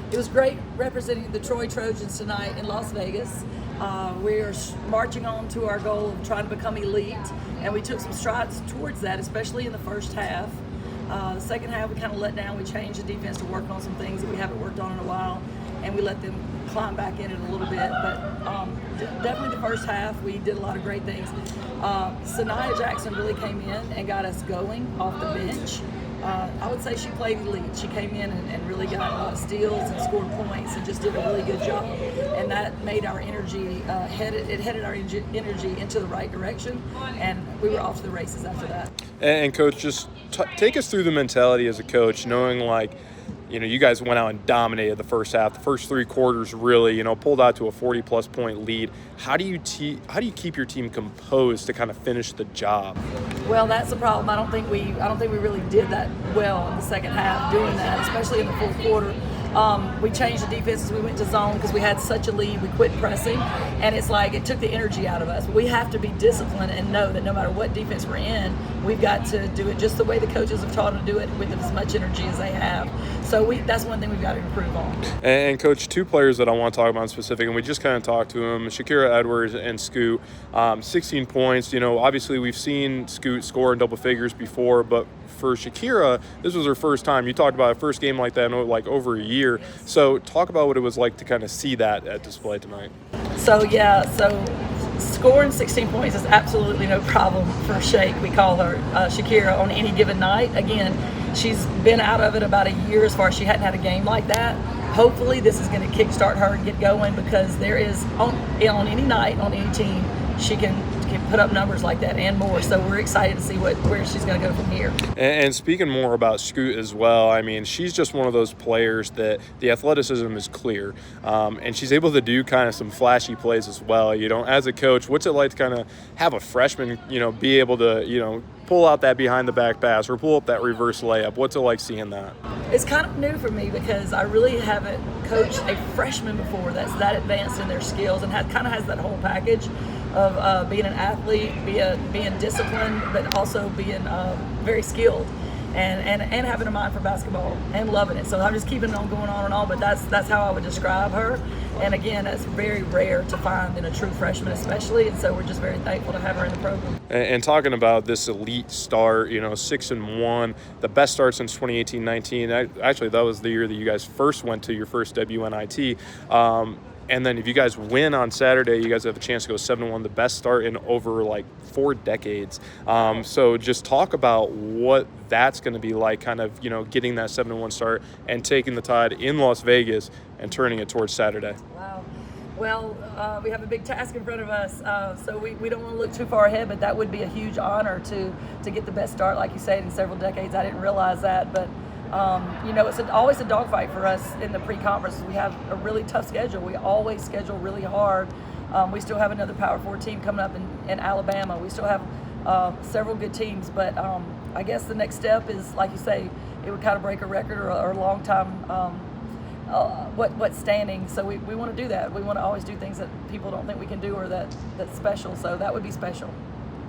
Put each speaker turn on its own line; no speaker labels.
It was great representing the Troy Trojans tonight in Las Vegas. We are marching on to our goal of trying to become elite, and we took some strides towards that, especially in the first half. The second half, we kind of let down. We changed the defense to work on some things that we haven't worked on in a while, and we let them climb back in it a little bit. But definitely the first half, we did a lot of great things. Sanaya Jackson really came in and got us going off the bench. I would say she played elite. She came in and really got a lot of steals and scored points and just did a really good job. And that made our energy, headed our energy into the right direction, and we were off to the races after that.
And Coach, just take us through the mentality as a coach, knowing you guys went out and dominated the first half. The first three quarters really, pulled out to a 40-plus point lead. How do you keep your team composed to kind of finish the job?
Well, that's the problem. I don't think we really did that well in the second half doing that, especially in the fourth quarter. We changed the defenses. We went to zone because we had such a lead. We quit pressing, and it's like it took the energy out of us. We have to be disciplined and know that no matter what defense we're in, we've got to do it just the way the coaches have taught them to do it, with as much energy as they have. So that's one thing we've got to improve on.
And Coach, two players that I want to talk about in specific, and we just kind of talked to them, Shakira Edwards and Scoot. 16 points. Obviously we've seen Scoot score in double figures before, but for Shakira, this was her first time. You talked about a first game like that in over a year. So talk about what it was like to kind of see that at display tonight.
So scoring 16 points is absolutely no problem for Shake. We call her Shakira on any given night. Again, she's been out of it about a year as far as she hadn't had a game like that. Hopefully this is going to kickstart her and get going, because there is, on any night, on any team, she can put up numbers like that and more. So we're excited to see where she's going to go from here.
And speaking more about Scoot as well, I mean, she's just one of those players that the athleticism is clear, and she's able to do kind of some flashy plays as well. As a coach, what's it like to kind of have a freshman, be able to, pull out that behind the back pass or pull up that reverse layup? What's it like seeing that?
It's kind of new for me because I really haven't coached a freshman before that's that advanced in their skills and kind of has that whole package of being an athlete, being disciplined, but also being very skilled and having a mind for basketball and loving it. So I'm just keeping on going on and on, but that's how I would describe her. And again, that's very rare to find in a true freshman especially, and so we're just very thankful to have her in the program.
And talking about this elite start, 6-1, the best start since 2018-19. Actually, that was the year that you guys first went to your first WNIT. And then if you guys win on Saturday, you guys have a chance to go 7-1, the best start in over 4 decades. So just talk about what that's going to be like, kind of, getting that 7-1 start and taking the Tide in Las Vegas and turning it towards Saturday.
Wow. Well, we have a big task in front of us, so we don't want to look too far ahead, but that would be a huge honor to get the best start, like you said, in several decades. I didn't realize that, but it's always a dogfight for us in the pre-conference. We have a really tough schedule. We always schedule really hard. We still have another Power 4 team coming up in Alabama. We still have several good teams, but I guess the next step is, like you say, it would kind of break a record or a long time what's standing. So we want to do that. We want to always do things that people don't think we can do or that's special. So that would be special.